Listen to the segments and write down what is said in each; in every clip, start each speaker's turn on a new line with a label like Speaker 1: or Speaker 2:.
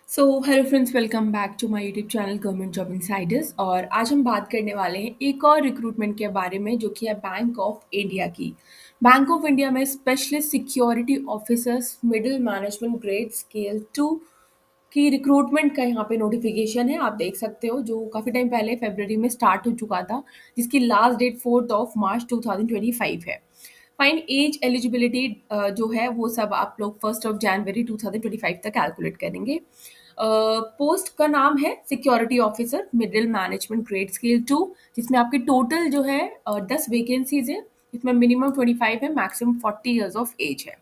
Speaker 1: So hello friends, welcome back to my YouTube channel government job insiders. और आज हम बात करने वाले हैं एक और रिक्रूटमेंट के बारे में, जो कि है बैंक ऑफ इंडिया की। बैंक ऑफ इंडिया में specialist security officers middle management grade scale 2 की रिक्रूटमेंट का यहाँ पे नोटिफिकेशन है। आप देख सकते हो, जो काफ़ी टाइम पहले फरवरी में स्टार्ट हो चुका था, जिसकी लास्ट डेट 4 मार्च 2025 है। फाइन एज एलिजिबिलिटी जो है वो सब आप लोग 1 जनवरी 2025 तक कैलकुलेट करेंगे। पोस्ट का नाम है security officer middle management grade scale 2, जिसमें आपकी टोटल जो है 10 वैकेंसीज है। इसमें मिनिमम 25 है, मैक्सिमम 40 ईयर्स ऑफ एज है।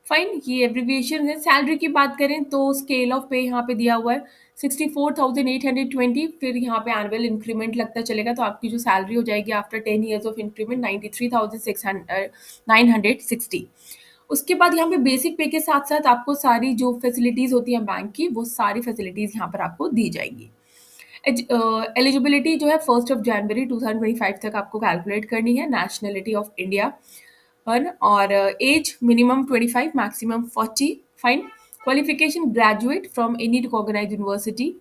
Speaker 1: फाइन, ये एब्रीविएशन है। सैलरी की बात करें तो स्केल ऑफ पे यहाँ पे दिया हुआ है 64,820। फिर यहाँ पे एनुअल इंक्रीमेंट लगता चलेगा, तो आपकी जो सैलरी हो जाएगी आफ्टर 10 ईयर्स ऑफ इंक्रीमेंट 93,960। उसके बाद यहाँ पे बेसिक पे के साथ साथ आपको सारी जो फैसिलिटीज होती हैं बैंक की, वो सारी फैसिलिटीज यहाँ पर आपको दी जाएगी। एलिजिबिलिटी जो है 1 जनवरी 2025 तक आपको कैलकुलेट करनी है। नेशनलिटी ऑफ इंडिया और age minimum 25, maximum 40। Fine, qualification graduate from any recognised university,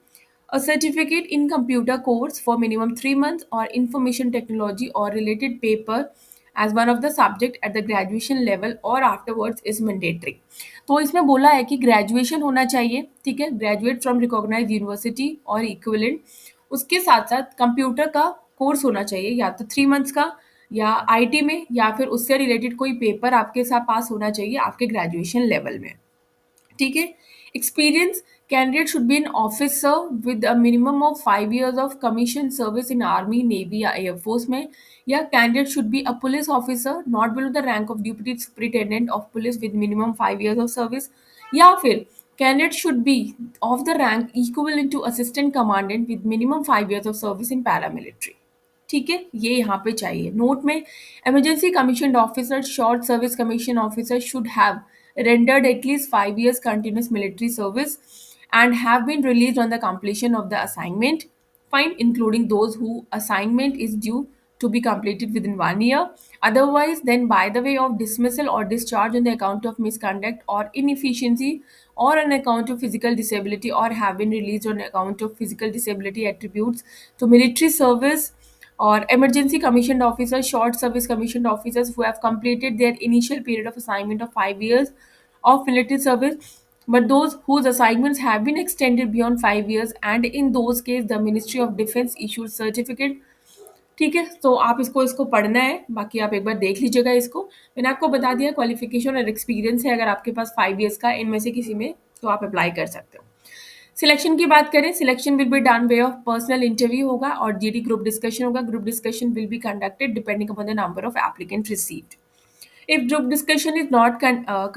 Speaker 1: a certificate in computer course for minimum 3 months or information technology or related paper as one of the subject at the graduation level or afterwards is mandatory। तो इसमें बोला है कि graduation होना चाहिए, ठीक है, graduate from recognised university और इक्विवेलेंट। उसके साथ साथ कंप्यूटर का कोर्स होना चाहिए, या तो 3 मंथ्स का, या आईटी में, या फिर उससे रिलेटेड कोई पेपर आपके साथ पास होना चाहिए आपके ग्रेजुएशन लेवल में, ठीक है। Experience, candidate should be an officer with a minimum of 5 years of commission service in army, navy या एयरफोर्स में, या candidate should be a police officer not below the rank of deputy superintendent of police with minimum 5 years of service, या फिर candidate should be of the rank equivalent to assistant commandant with minimum 5 years of service in paramilitary, ठीक है। ये यहाँ पे चाहिए। Note में, emergency commission officer, short service commission officer should have rendered at least 5 years continuous military service and have been released on the completion of the assignment. Fine, including those who assignment is due to be completed within 1 year. Otherwise, then by the way of dismissal or discharge on the account of misconduct or inefficiency, or on account of physical disability, or have been released on account of physical disability attributes to military service, or emergency commissioned officers, short service commissioned officers who have completed their initial period of assignment of 5 years of military service, but those whose assignments have been extended beyond 5 years, and in those case the Ministry of Defense issued certificate, ठीक है। तो आप इसको इसको पढ़ना है, बाकी आप एक बार देख लीजिएगा इसको। मैंने आपको बता दिया क्वालिफिकेशन और एक्सपीरियंस है, अगर आपके पास 5 years का इनमें से किसी में, तो आप अप्लाई कर सकते हो। सिलेक्शन की बात करें, selection will be done way of personal interview होगा और जीडी ग्रुप डिस्कशन होगा। Group discussion will be conducted depending upon the number of applicant received. If group discussion is not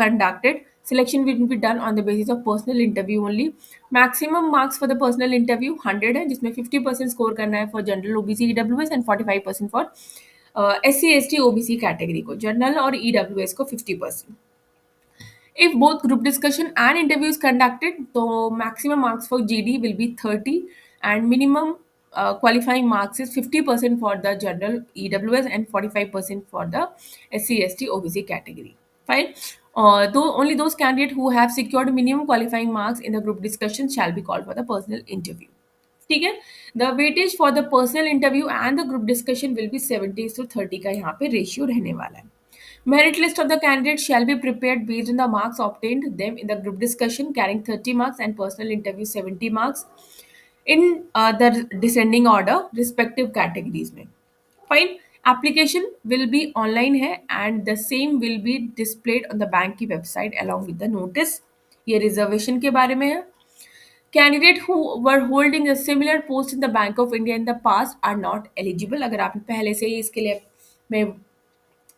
Speaker 1: conducted, selection will be done on the basis of personal interview only. Maximum marks for the personal interview 100 है, जिसमें 50% score करना है for general OBC EWS and 45% for SC ST OBC category को, general और EWS को 50%। If both group discussion and interview is conducted, so maximum marks for GD will be 30 and minimum qualifying marks is 50% for the general EWS and 45% for the SC ST OBC category. Fine. Though only those candidates who have secured minimum qualifying marks in the group discussion shall be called for the personal interview. ठीक है। The weightage for the personal interview and the group discussion will be 70:30 का यहाँ पे ratio रहने वाला है। Merit list of the candidates shall be prepared based on the marks obtained them in the group discussion carrying 30 marks and personal interview 70 marks in the descending order respective categories में। Fine, application will be online है and the same will be displayed on the bank की website along with the notice। ये reservation के बारे में है। Candidate who were holding a similar post in the Bank of India in the past are not eligible। अगर आप पहले से ही इसके लिए में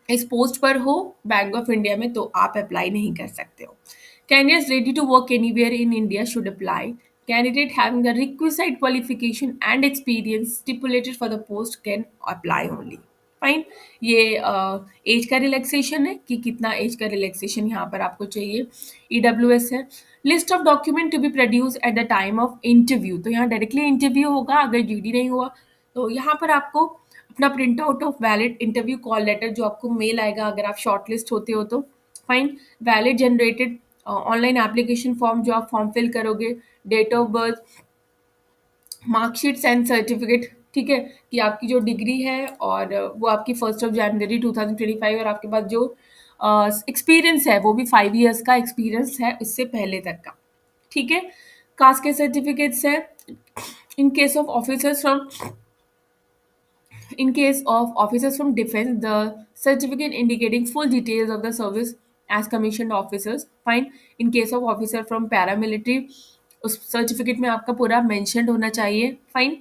Speaker 1: इस पोस्ट पर हो बैंक ऑफ इंडिया में, तो आप अप्लाई नहीं कर सकते हो। Candidates ready to work anywhere in India should apply. Candidate having the requisite qualification and experience stipulated for the post can apply only. Fine, ये एज का रिलैक्सेशन है कि कितना एज का रिलैक्सेशन यहाँ पर आपको चाहिए। ईडब्ल्यूएस है। List of document to be produce at the time of interview, तो यहाँ डायरेक्टली इंटरव्यू होगा, अगर जीडी नहीं हुआ तो यहाँ पर आपको अपना print out of valid interview call letter जो आपको मेल आएगा अगर आप शॉर्टलिस्ट होते हो तो। Fine, valid generated online application form जो आप फॉर्म फिल करोगे, date of birth, marksheets and certificate, ठीक है, कि आपकी जो डिग्री है और वो आपकी 1 जनवरी 2025 और आपके पास जो एक्सपीरियंस है वो भी 5 ईयर्स का एक्सपीरियंस है इससे पहले तक का, ठीक है। कास्ट के सर्टिफिकेट्स है। In case of officers from In case of officers from defense, the certificate indicating full details of the service as commissioned officers. Fine. In case of officer from paramilitary, उस certificate में आपका पूरा mentioned होना चाहिए. Fine.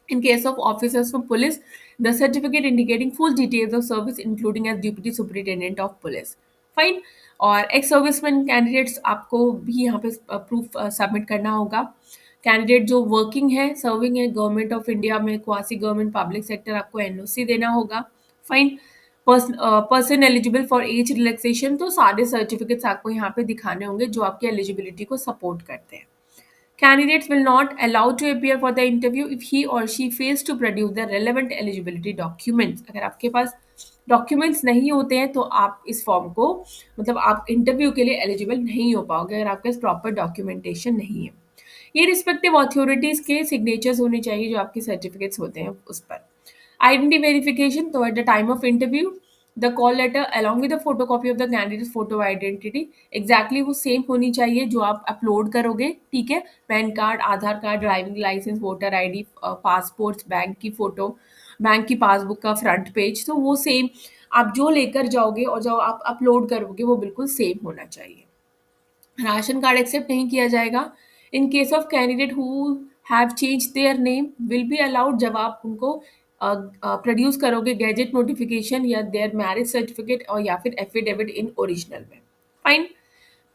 Speaker 1: In case of officers from police, the certificate indicating full details of service, including as deputy superintendent of police. Fine. और ex serviceman candidates आपको भी यहाँ पे प्रूफ सबमिट करना होगा. कैंडिडेट जो वर्किंग है, सर्विंग है गवर्नमेंट ऑफ इंडिया में, क्वासी गवर्नमेंट, पब्लिक सेक्टर, आपको एनओसी देना होगा. Fine. Person eligible for age relaxation, तो सारे सर्टिफिकेट्स आपको यहाँ पे दिखाने होंगे जो आपकी एलिजिबिलिटी को सपोर्ट करते हैं. Candidates will not allowed to appear for the interview if he or she fails to produce the relevant eligibility documents. अगर आपके पास डॉक्यूमेंट्स नहीं होते हैं तो आप इस फॉर्म को, मतलब आप इंटरव्यू के लिए एलिजिबल नहीं हो पाओगे अगर आपके पास प्रॉपर डॉक्यूमेंटेशन नहीं है. ये रिस्पेक्टिव अथॉरिटीज के सिग्नेचर्स होने चाहिए जो आपके सर्टिफिकेट्स होते हैं उस पर. आइडेंटिटी वेरिफिकेशन, तो at the time of interview the call letter along with the photocopy of the candidate photo identity exactly वो सेम होनी चाहिए जो आप अपलोड करोगे, ठीक है. PAN card, Aadhaar card, driving license, voter ID, passport, bank की फोटो, बैंक की पासबुक का फ्रंट पेज, तो वो सेम आप जो लेकर जाओगे और जो आप अपलोड करोगे वो बिल्कुल सेम होना चाहिए. राशन कार्ड एक्सेप्ट नहीं किया जाएगा. In case of candidate who have change their name will be allowed, जब आप उनको प्रोड्यूस करोगे गैजेट नोटिफिकेशन या देयर मैरिज सर्टिफिकेट और या फिर एफिडेविट इन ओरिजिनल में. फाइन.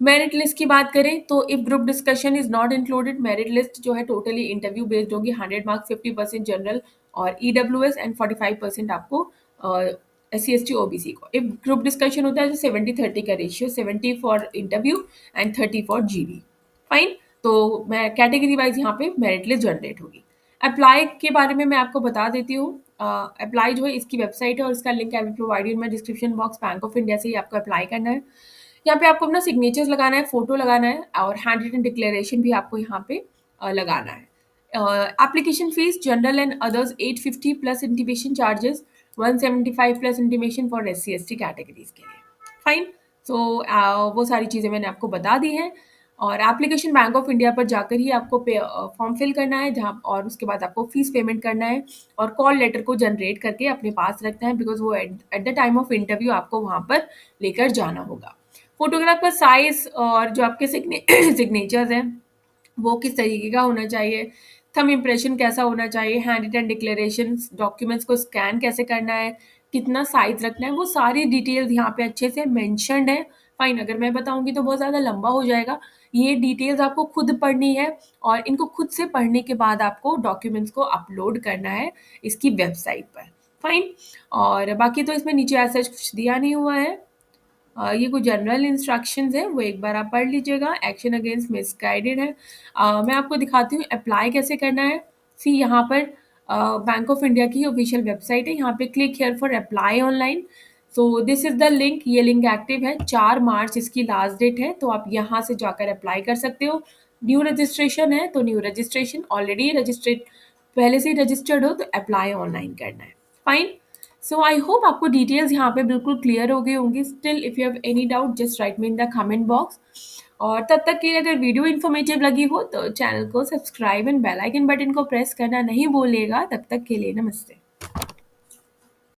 Speaker 1: मेरिट लिस्ट की बात करें तो if group discussion is not included, merit list जो है टोटली इंटरव्यू बेस्ड होगी. 100 मार्क्स, 50% जनरल और ईडब्ल्यूएस एंड 45% आपको SC ST OBC को. इफ ग्रुप डिस्कशन होता है तो 70-30 का ratio, 70 for interview and 30 for GD. Fine. तो मैं कैटेगरी वाइज यहाँ पे मेरिट लिस्ट जनरेट होगी. अप्लाई के बारे में मैं आपको बता देती हूँ. अप्लाई जो है इसकी वेबसाइट है और इसका link I will provide in my description box. Bank of India से ही आपको अप्लाई करना है. यहाँ पे आपको अपना सिग्नेचर्स लगाना है, फोटो लगाना है और हैंड रिटन डिक्लेरेशन भी आपको यहाँ पे लगाना है. Application fees general and others 850 plus intimation charges 175 plus intimation for SC ST categories के लिए. फाइन. सो वो सारी चीज़ें मैंने आपको बता दी हैं. और एप्लीकेशन बैंक ऑफ इंडिया पर जाकर ही आपको फॉर्म फिल करना है जहाँ, और उसके बाद आपको फीस पेमेंट करना है और कॉल लेटर को जनरेट करके अपने पास रखना है बिकॉज वो eight the time of interview आपको वहाँ पर लेकर जाना होगा. फोटोग्राफ का साइज और जो आपके सिग्नेचर्स हैं वो किस तरीके का होना चाहिए, थंब इम्प्रेशन कैसा होना चाहिए, हैंड रिटन डिक्लेरेशन, डॉक्यूमेंट्स को स्कैन कैसे करना है, कितना साइज रखना है, वो सारी डिटेल्स यहाँ पे अच्छे से मेंशन्ड है. फाइन. अगर मैं बताऊंगी तो बहुत ज़्यादा लंबा हो जाएगा. ये डिटेल्स आपको खुद पढ़नी है और इनको खुद से पढ़ने के बाद आपको डॉक्यूमेंट्स को अपलोड करना है इसकी वेबसाइट पर. फाइन. और बाकी तो इसमें नीचे ऐसा कुछ दिया नहीं हुआ है. ये कुछ जनरल इंस्ट्रक्शंस है वो एक बार आप पढ़ लीजिएगा. एक्शन अगेंस्ट मिसगाइडेड है. मैं आपको दिखाती हूँ अप्लाई कैसे करना है. सी यहाँ पर बैंक ऑफ इंडिया की ऑफिशियल वेबसाइट है. यहाँ पे click here for apply online. So this is the link. ये लिंक एक्टिव है. 4 मार्च इसकी लास्ट डेट है, तो आप यहाँ से जाकर अप्लाई कर सकते हो. न्यू रजिस्ट्रेशन है तो न्यू रजिस्ट्रेशन, ऑलरेडी रजिस्ट्रेड पहले से ही रजिस्टर्ड हो तो अप्लाई ऑनलाइन करना है. फाइन. सो आई होप आपको डिटेल्स यहाँ पे बिल्कुल क्लियर हो गई होंगी. Still if you have any doubt just right me in the comment box. और तब तक के लिए अगर वीडियो इन्फॉर्मेटिव लगी हो तो चैनल को subscribe and bell icon button को प्रेस करना नहीं भूलिएगा. तब तक के लिए नमस्ते.